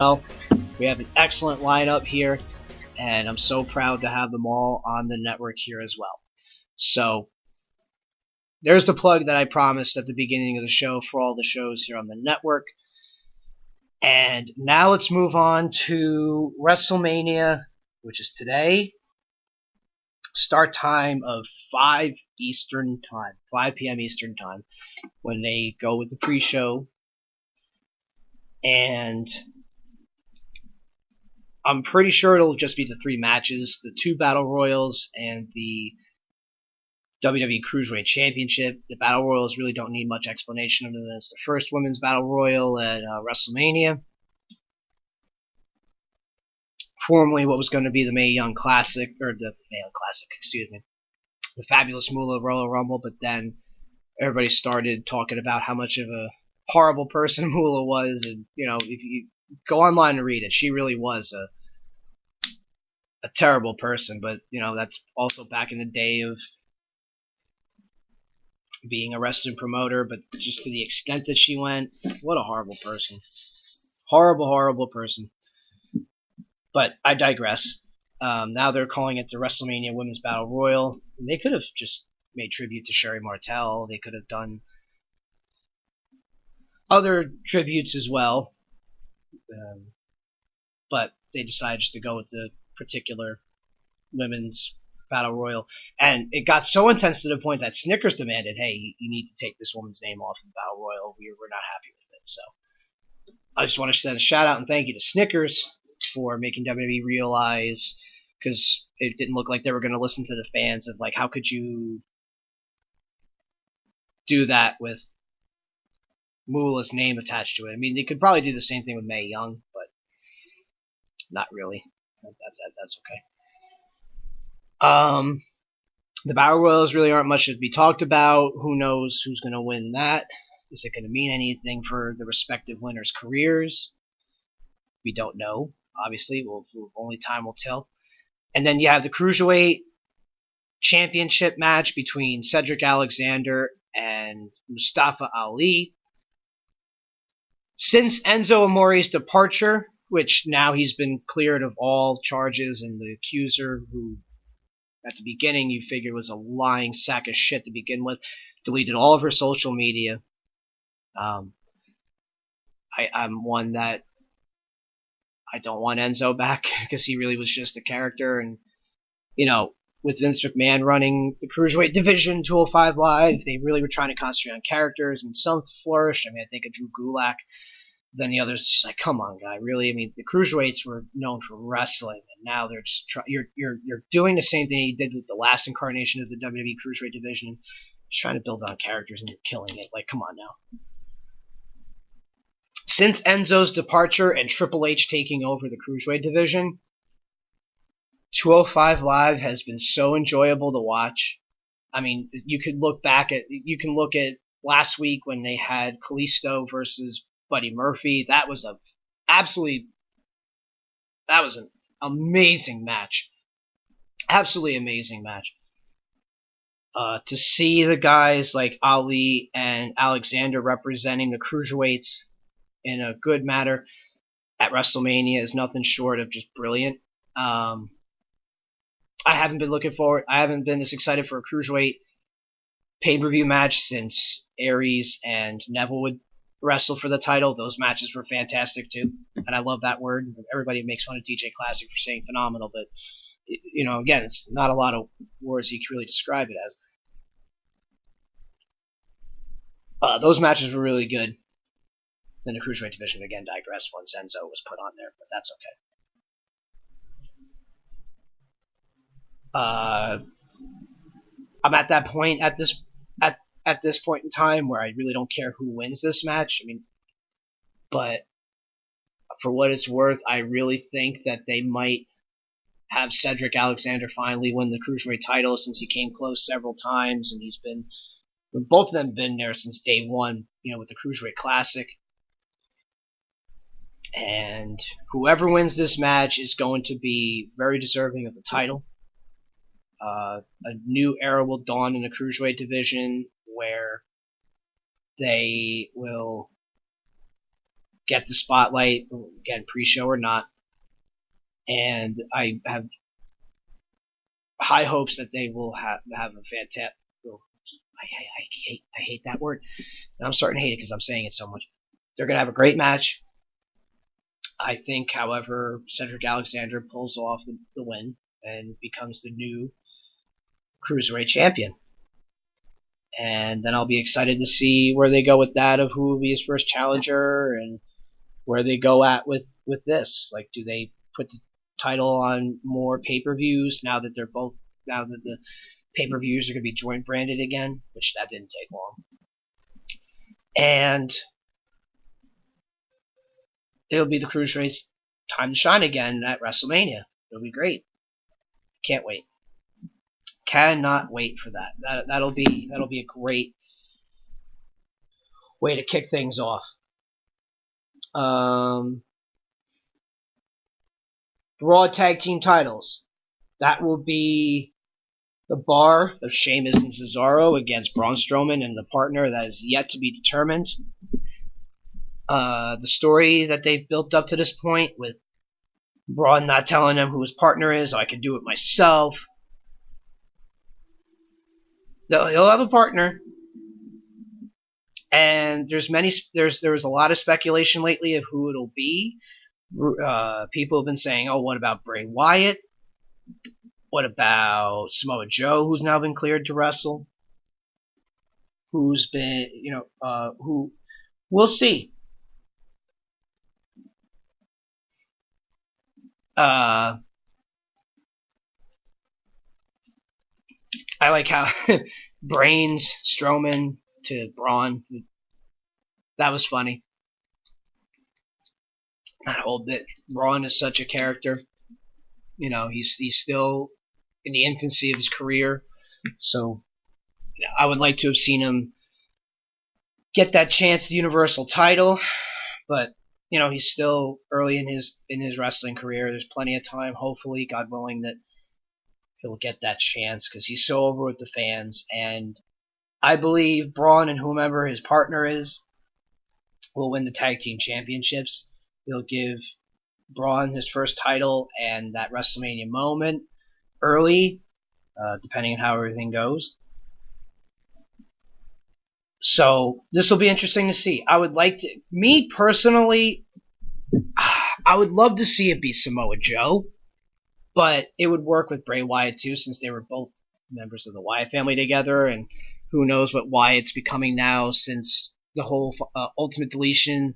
well. We have an excellent lineup here, and I'm so proud to have them all on the network here as well. So, there's the plug that I promised at the beginning of the show for all the shows here on the network. And now let's move on to WrestleMania, which is today. Start time of 5 Eastern time, 5 p.m. Eastern time, when they go with the pre-show. And I'm pretty sure it'll just be the 3 matches, the 2 Battle Royals and the WWE Cruiserweight Championship. The Battle Royals really don't need much explanation other than it's the first Women's Battle Royal at WrestleMania. Formerly what was going to be the Mae Young Classic, the Fabulous Moolah Royal Rumble, but then everybody started talking about how much of a horrible person Moolah was, and if you go online and read it, she really was a terrible person. But that's also back in the day of being a wrestling promoter, but just to the extent that she went, what a horrible person. Horrible person. But I digress. Now they're calling it the WrestleMania Women's Battle Royal. They could have just made tribute to Sherry Martel. They could have done other tributes as well. But they decided just to go with the particular Women's Battle Royal. And it got so intense to the point that Snickers demanded, hey, you need to take this woman's name off of the Battle Royal. We're not happy with it. So I just want to send a shout out and thank you to Snickers for making WWE realize, because it didn't look like they were going to listen to the fans of, like, how could you do that with Moolah's name attached to it? I mean, they could probably do the same thing with Mae Young, but not really. That's okay. The Battle Royals really aren't much to be talked about. Who knows who's going to win that? Is it going to mean anything for the respective winners' careers? We don't know. Obviously, only time will tell. And then you have the Cruiserweight Championship match between Cedric Alexander and Mustafa Ali. Since Enzo Amore's departure, which now he's been cleared of all charges, and the accuser, who at the beginning you figured was a lying sack of shit to begin with, deleted all of her social media. I'm one that I don't want Enzo back, because he really was just a character. And, with Vince McMahon running the Cruiserweight division, 205 Live, they really were trying to concentrate on characters. I mean, some flourished. I think of Drew Gulak. Then the others, just like, come on, guy, really? I mean, the Cruiserweights were known for wrestling, and now they're just you're doing the same thing you did with the last incarnation of the WWE Cruiserweight division, just trying to build on characters, and you're killing it. Like, come on now. Since Enzo's departure and Triple H taking over the Cruiserweight division, 205 Live has been so enjoyable to watch. I mean, you can look at last week when they had Kalisto versus Buddy Murphy. That was an amazing match. Absolutely amazing match. To see the guys like Ali and Alexander representing the Cruiserweights in a good manner at WrestleMania is nothing short of just brilliant. I haven't been this excited for a Cruiserweight pay-per-view match since Aries and Neville would wrestle for the title. Those matches were fantastic too, and I love that word. Everybody makes fun of DJ Classic for saying phenomenal, but again, it's not a lot of words you can really describe it as. Those matches were really good. Then the Cruiserweight division again digressed once Enzo was put on there, but that's okay. I'm at that point at this point in time where I really don't care who wins this match. I mean, but for what it's worth, I really think that they might have Cedric Alexander finally win the Cruiserweight title, since he came close several times, and both of them have been there since day one, with the Cruiserweight Classic. And whoever wins this match is going to be very deserving of the title. A new era will dawn in the Cruiserweight division where they will get the spotlight, again, pre-show or not. And I have high hopes that they will have a fantastic. I hate that word. And I'm starting to hate it because I'm saying it so much. They're going to have a great match. I think, however, Cedric Alexander pulls off the win and becomes the new Cruiserweight champion. And then I'll be excited to see where they go with that, of who will be his first challenger and where they go at with this. Like, do they put the title on more pay-per-views now that the pay-per-views are going to be joint branded again, which that didn't take long. And it'll be the Cruiserweight's time to shine again at WrestleMania. It'll be great. Can't wait. Cannot wait for that. That'll be a great way to kick things off. Raw Tag Team titles. That will be the bar of Sheamus and Cesaro against Braun Strowman and the partner that is yet to be determined. The story that they've built up to this point with Braun not telling him who his partner is, I can do it myself. He'll have a partner, and there was a lot of speculation lately of who it'll be. People have been saying, "Oh, what about Bray Wyatt? What about Samoa Joe, who's now been cleared to wrestle? Who's been, who? We'll see." I like how Brains Strowman to Braun. That was funny. That whole bit. Braun is such a character. He's still in the infancy of his career. So I would like to have seen him get that chance at the Universal title. But he's still early in his wrestling career. There's plenty of time. Hopefully, God willing, that he'll get that chance because he's so over with the fans. And I believe Braun and whomever his partner is will win the tag team championships. They'll give Braun his first title and that WrestleMania moment early, depending on how everything goes. So this will be interesting to see. Me personally, I would love to see it be Samoa Joe, but it would work with Bray Wyatt too, since they were both members of the Wyatt family together, and who knows what Wyatt's becoming now since the whole Ultimate Deletion,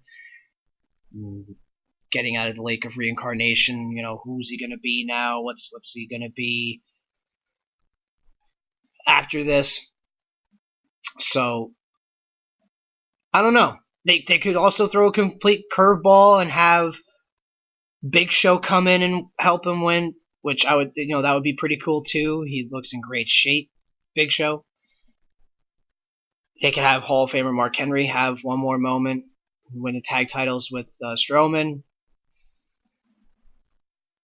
getting out of the Lake of Reincarnation. Who's he gonna be now? What's he gonna be after this? So I don't know. They could also throw a complete curveball and have Big Show come in and help him win, which that would be pretty cool too. He looks in great shape, Big Show. They could have Hall of Famer Mark Henry have one more moment, win the tag titles with Strowman,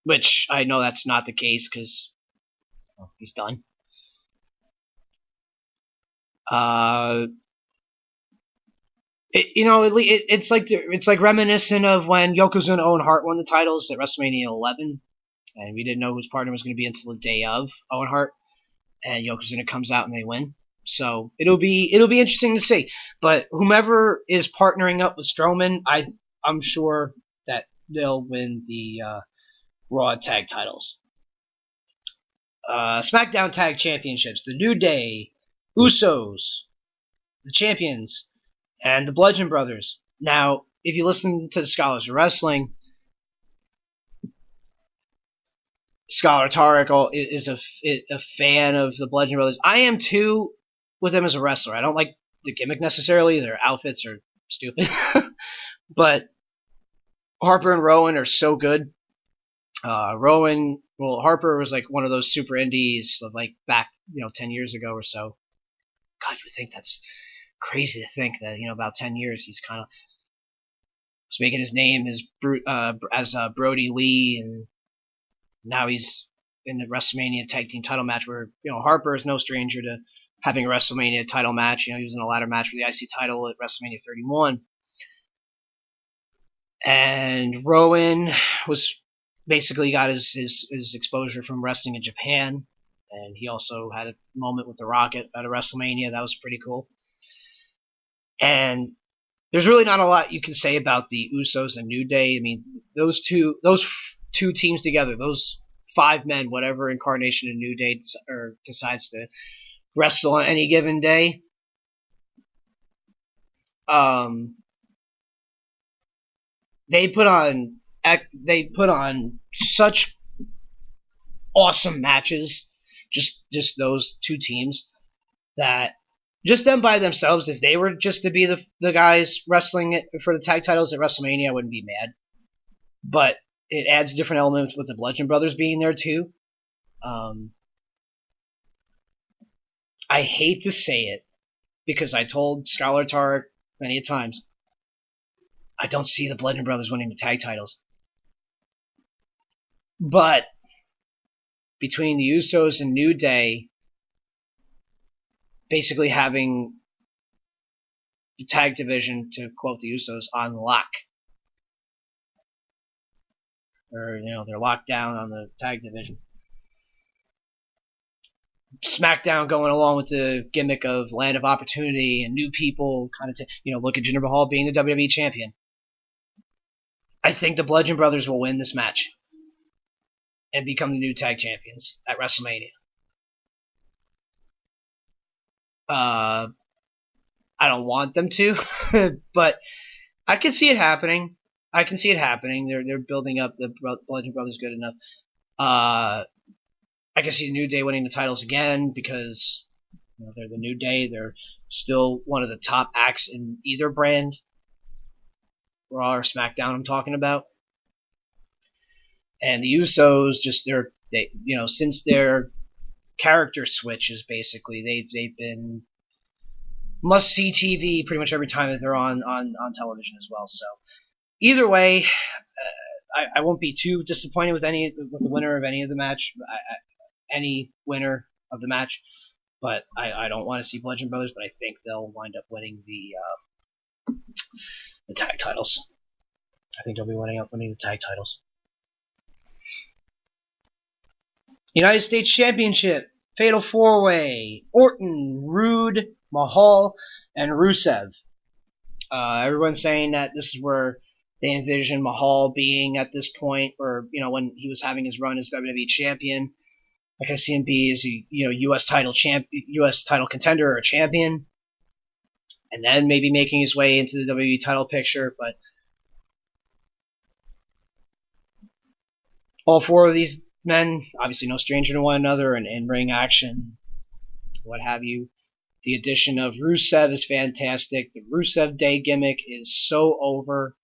which I know that's not the case because he's done. It's like reminiscent of when Yokozuna and Owen Hart won the titles at WrestleMania 11, and we didn't know whose partner was going to be until the day of Owen Hart, and Yokozuna comes out and they win. So it'll be interesting to see. But whomever is partnering up with Strowman, I'm sure that they'll win the Raw tag titles. SmackDown Tag Championships: The New Day, Usos, the champions, and the Bludgeon Brothers. Now, if you listen to the Scholars of Wrestling, Scholar Tarek is a fan of the Bludgeon Brothers. I am too, with them as a wrestler. I don't like the gimmick necessarily. Their outfits are stupid. But Harper and Rowan are so good. Harper was like one of those super indies of like back, 10 years ago or so. God, you think that's crazy to think that, about 10 years he's kind of was making his name as Brody Lee, and now he's in the WrestleMania tag team title match where, Harper is no stranger to having a WrestleMania title match. He was in a ladder match for the IC title at WrestleMania 31. And Rowan was basically got his exposure from wrestling in Japan, and he also had a moment with The Rock at a WrestleMania. That was pretty cool. And there's really not a lot you can say about the Usos and New Day. I mean, those two teams together, those 5 men, whatever incarnation of New Day decides to wrestle on any given day, they put on such awesome matches. Just those 2 teams, that just them by themselves, if they were just to be the guys wrestling it for the tag titles at WrestleMania, I wouldn't be mad. But it adds different elements with the Bludgeon Brothers being there too. I hate to say it, because I told Scarlett Tarek many times, I don't see the Bludgeon Brothers winning the tag titles. But between the Usos and New Day basically having the tag division, to quote the Usos, on lock, or they're locked down on the tag division. SmackDown going along with the gimmick of Land of Opportunity and new people, kind of look at Jinder Mahal being the WWE champion. I think the Bludgeon Brothers will win this match and become the new tag champions at WrestleMania. I don't want them to, but I can see it happening. They're building up the Bludgeon Brothers good enough. I can see the New Day winning the titles again, because they're the New Day. They're still one of the top acts in either brand, Raw or SmackDown I'm talking about. And the Usos, since their character switches, basically they've been must-see TV pretty much every time that they're on television as well. So either way, I won't be too disappointed with the winner of any of the match. Any winner of the match, but I don't want to see Bludgeon Brothers, but I think they'll wind up winning the tag titles. I think they'll be winning the tag titles. United States Championship, Fatal 4-Way, Orton, Rude, Mahal, and Rusev. Everyone's saying that this is where they envision Mahal being at this point, or when he was having his run as WWE champion. I can see him be as a U.S. title contender or a champion, and then maybe making his way into the WWE title picture. But all 4 of these men, obviously no stranger to one another, and in ring action, what have you. The addition of Rusev is fantastic. The Rusev Day gimmick is so over,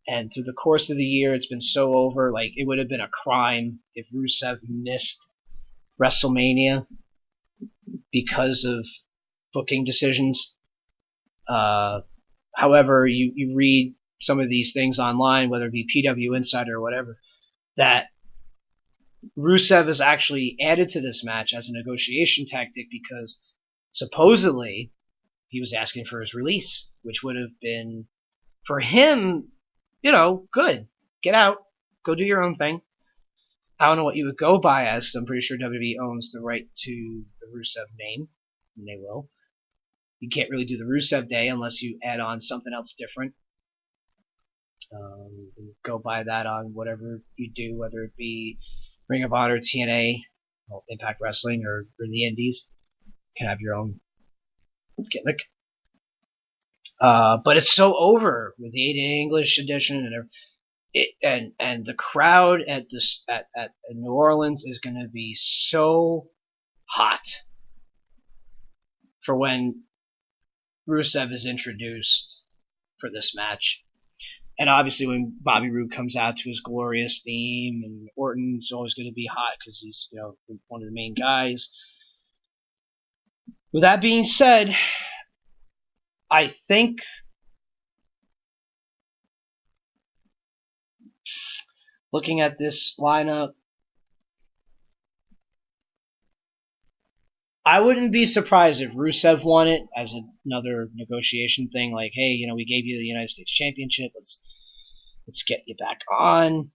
and through the course of the year, it's been so over. Like, it would have been a crime if Rusev missed WrestleMania because of booking decisions. However, you read some of these things online, whether it be PW Insider or whatever, that Rusev is actually added to this match as a negotiation tactic, because supposedly he was asking for his release, which would have been, for him, good. Get out. Go do your own thing. I don't know what you would go by as, I'm pretty sure WWE owns the right to the Rusev name, and they will. You can't really do the Rusev Day unless you add on something else different. Go by that on whatever you do, whether it be Ring of Honor, TNA, Impact Wrestling, or in the Indies. You can have your own gimmick. But it's so over with the 8 English edition and everything. And the crowd at New Orleans is going to be so hot for when Rusev is introduced for this match. And obviously when Bobby Roode comes out to his glorious theme, and Orton's always going to be hot because he's one of the main guys. With that being said, I think looking at this lineup, I wouldn't be surprised if Rusev won it as another negotiation thing, like, hey, we gave you the United States Championship, let's Let's get you back on.